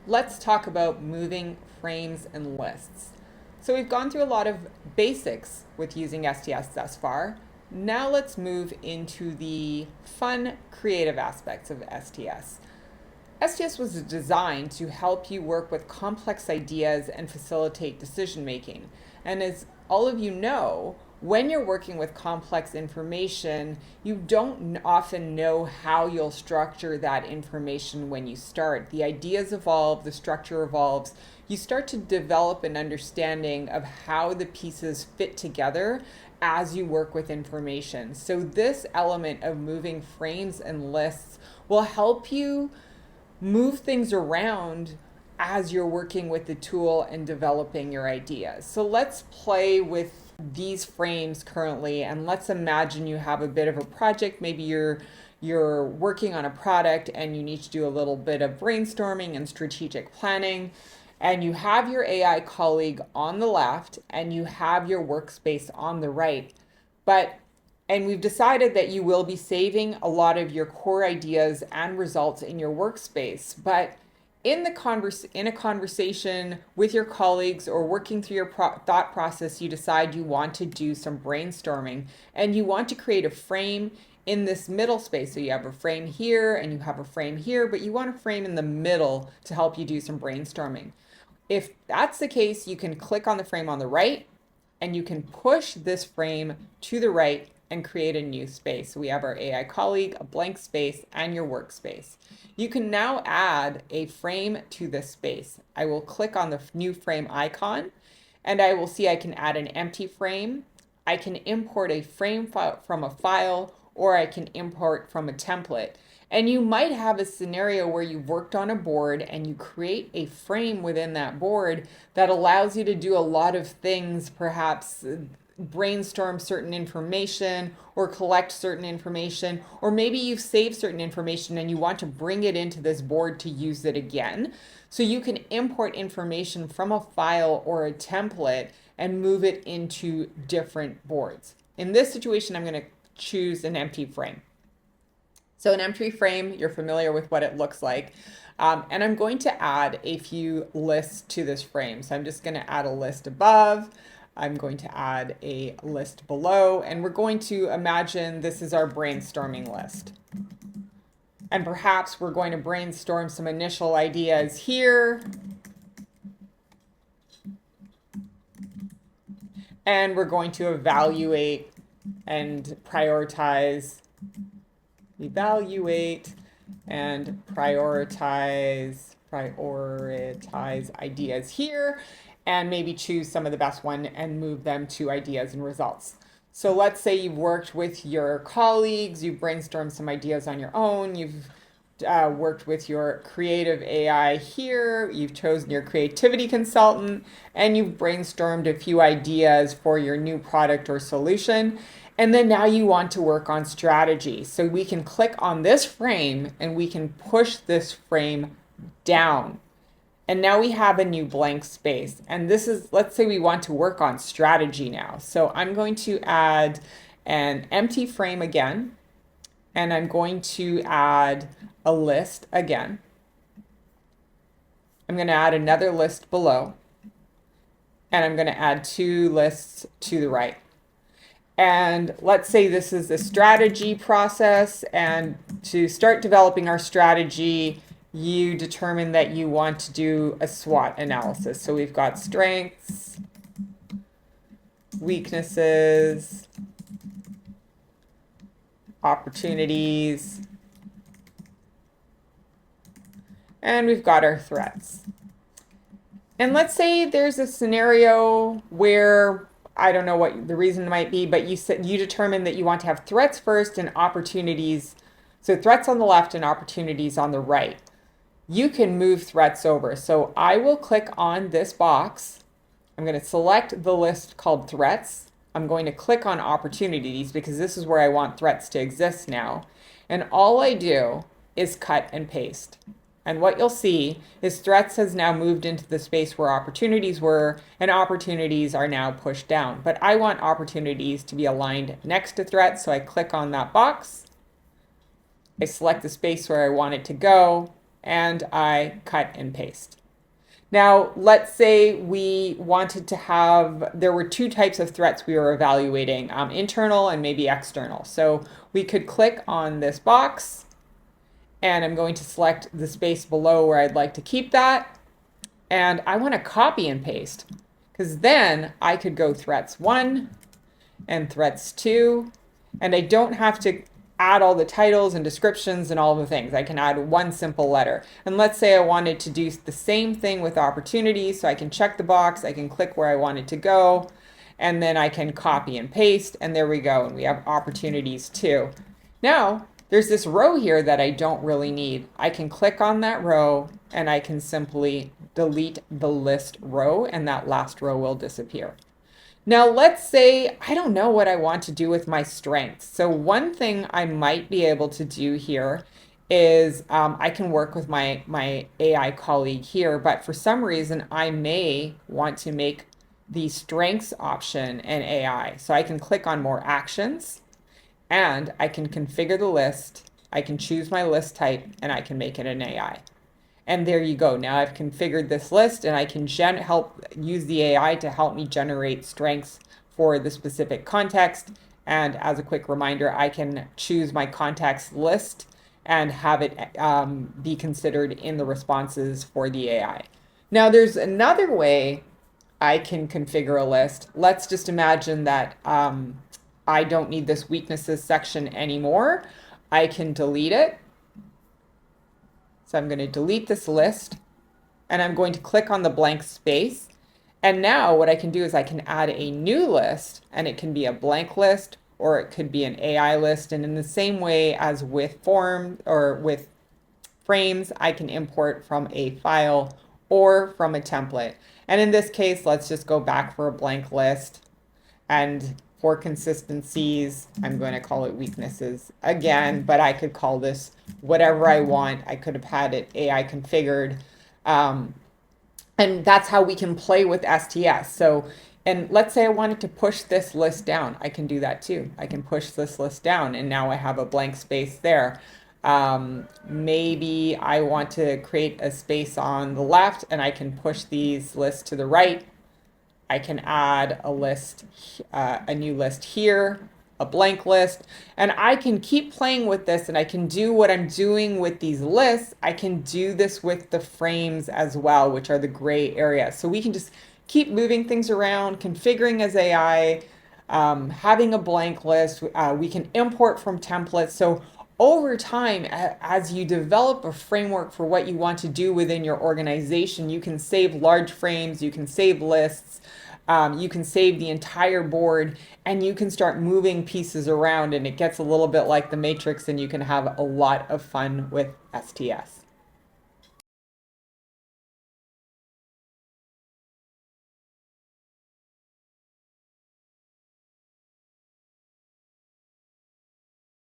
Let's talk about moving frames and lists. So we've gone through a lot of basics with using STS thus far. Now let's move into the fun, creative aspects of STS. STS was designed to help you work with complex ideas and facilitate decision making. And as all of you know, when you're working with complex information, you don't often know how you'll structure that information when you start. The ideas evolve, the structure evolves. You start to develop an understanding of how the pieces fit together as you work with information. So this element of moving frames and lists will help you move things around as you're working with the tool and developing your ideas. So let's play with these frames currently, and let's imagine you have a bit of a project. Maybe you're working on a product and you need to do a little bit of brainstorming and strategic planning, and you have your AI colleague on the left and you have your workspace on the right. And we've decided that you will be saving a lot of your core ideas and results in your workspace. But in a conversation with your colleagues or working through your thought process, you decide you want to do some brainstorming and you want to create a frame in this middle space. So you have a frame here and you have a frame here, but you want a frame in the middle to help you do some brainstorming. If that's the case, you can click on the frame on the right and you can push this frame to the right and create a new space. So we have our AI colleague, a blank space, and your workspace. You can now add a frame to this space. I will click on the new frame icon and I will see I can add an empty frame. I can import a frame from a file, or I can import from a template. And you might have a scenario where you've worked on a board and you create a frame within that board that allows you to do a lot of things, perhaps brainstorm certain information or collect certain information, or maybe you've saved certain information and you want to bring it into this board to use it again. So you can import information from a file or a template and move it into different boards. In this situation, I'm going to choose an empty frame. So an empty frame, you're familiar with what it looks like. And I'm going to add a few lists to this frame. So I'm just going to add a list above. I'm going to add a list below, and we're going to imagine this is our brainstorming list. And perhaps we're going to brainstorm some initial ideas here. And we're going to evaluate and prioritize ideas here, and maybe choose some of the best one and move them to ideas and results. So let's say you've worked with your colleagues, you've brainstormed some ideas on your own, you've worked with your creative AI here, you've chosen your creativity consultant, and you've brainstormed a few ideas for your new product or solution. And then now you want to work on strategy. So we can click on this frame and we can push this frame down. And now we have a new blank space. And this is, let's say we want to work on strategy now. So I'm going to add an empty frame again. And I'm going to add a list again. I'm going to add another list below. And I'm going to add two lists to the right. And let's say this is a strategy process, and to start developing our strategy, you determine that you want to do a SWOT analysis. So we've got strengths, weaknesses, opportunities, and we've got our threats. And let's say there's a scenario where I don't know what the reason might be, but you determine that you want to have threats first and opportunities. So threats on the left and opportunities on the right. You can move threats over. So I will click on this box. I'm going to select the list called threats. I'm going to click on opportunities because this is where I want threats to exist now. And all I do is cut and paste. And what you'll see is threats has now moved into the space where opportunities were, and opportunities are now pushed down. But I want opportunities to be aligned next to threats, so I click on that box. I select the space where I want it to go, and I cut and paste. Now, let's say we wanted to have, there were two types of threats we were evaluating, internal and maybe external. So we could click on this box, and I'm going to select the space below where I'd like to keep that. And I want to copy and paste, because then I could go threats 1 and threats 2, and I don't have to add all the titles and descriptions and all the things. I can add one simple letter. And let's say I wanted to do the same thing with opportunities, so I can check the box, I can click where I want it to go, and then I can copy and paste, and there we go, and we have opportunities too. Now, there's this row here that I don't really need. I can click on that row, and I can simply delete the list row, and that last row will disappear. Now, let's say I don't know what I want to do with my strengths. So one thing I might be able to do here is I can work with my AI colleague here, but for some reason I may want to make the strengths option an AI. So I can click on more actions, and I can configure the list, I can choose my list type, and I can make it an AI. And there you go. Now I've configured this list, and I can help use the AI to help me generate strengths for the specific context. And as a quick reminder, I can choose my contacts list and have it be considered in the responses for the AI. Now there's another way I can configure a list. Let's just imagine that I don't need this weaknesses section anymore. I can delete it. So I'm going to delete this list, and I'm going to click on the blank space. And now what I can do is I can add a new list, and it can be a blank list, or it could be an AI list. And in the same way as with form or with frames, I can import from a file or from a template. And in this case, let's just go back for a blank list. And for consistencies, I'm going to call it weaknesses again, but I could call this whatever I want. I could have had it AI configured. And that's how we can play with STS. So, and let's say I wanted to push this list down. I can do that too. I can push this list down, and now I have a blank space there. Maybe I want to create a space on the left, and I can push these lists to the right. I can add a list, a new list here, a blank list, and I can keep playing with this, and I can do what I'm doing with these lists. I can do this with the frames as well, which are the gray areas. So we can just keep moving things around, configuring as AI, having a blank list. We can import from templates. So over time, as you develop a framework for what you want to do within your organization, you can save large frames, you can save lists, you can save the entire board, and you can start moving pieces around, and it gets a little bit like the Matrix, and you can have a lot of fun with STS.